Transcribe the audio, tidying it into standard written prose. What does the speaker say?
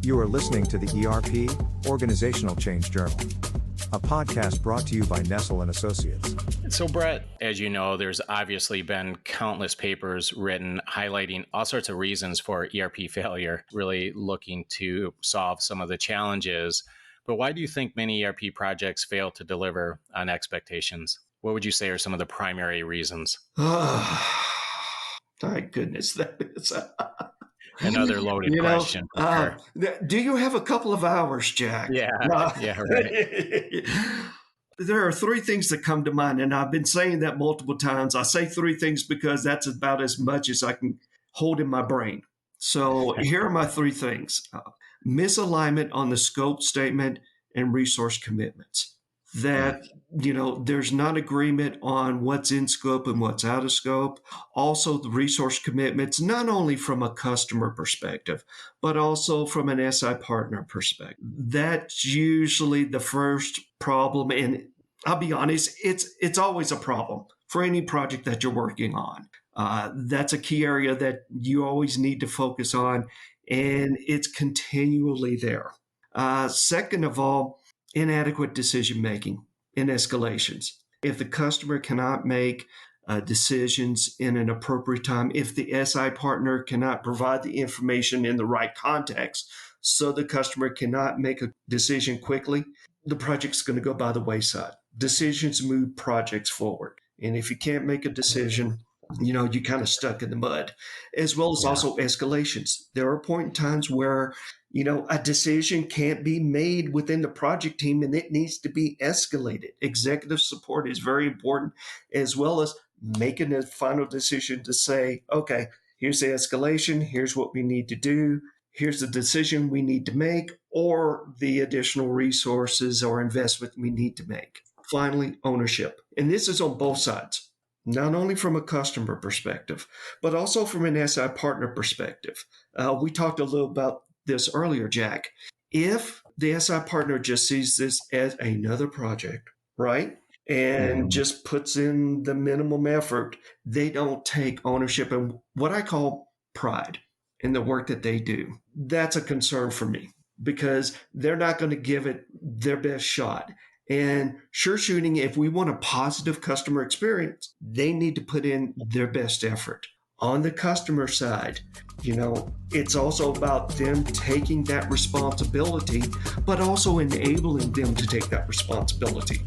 You are listening to the ERP Organizational Change Journal, a podcast brought to you by Nestell Associates. So, Brett, as you know, there's obviously been countless papers written highlighting all sorts of reasons for ERP failure, really looking to solve some of the challenges. But why do you think many ERP projects fail to deliver on expectations? What would you say are some of the primary reasons? My goodness, that is Another loaded question. Do you have a couple of hours, Jack? Yeah, right. There are three things that come to mind, and I've been saying that multiple times. I say three things because that's about as much as I can hold in my brain. So here are my three things. Misalignment on the scope statement and resource commitments. That, there's not agreement on what's in scope and what's out of scope. Also, the resource commitments, not only from a customer perspective, but also from an SI partner perspective. That's usually the first problem. And I'll be honest, it's always a problem for any project that you're working on. That's a key area that you always need to focus on, and it's continually there. Second of all, inadequate decision-making in escalations. If the customer cannot make decisions in an appropriate time, if the SI partner cannot provide the information in the right context so the customer cannot make a decision quickly, the project's going to go by the wayside. Decisions move projects forward. And if you can't make a decision, you're kind of stuck in the mud, as well as also escalations. There are point in times where a decision can't be made within the project team and it needs to be escalated. Executive support is very important, as well as making a final decision to say, okay, here's the escalation, here's what we need to do, here's the decision we need to make, or the additional resources or investment we need to make. Finally, ownership. And this is on both sides, not only from a customer perspective, but also from an SI partner perspective. We talked a little about this earlier, Jack. If the SI partner just sees this as another project, right, and just puts in the minimum effort, they don't take ownership and what I call pride in the work that they do. That's a concern for me because they're not going to give it their best shot. And sure shooting, if we want a positive customer experience, they need to put in their best effort. On the customer side, it's also about them taking that responsibility, but also enabling them to take that responsibility.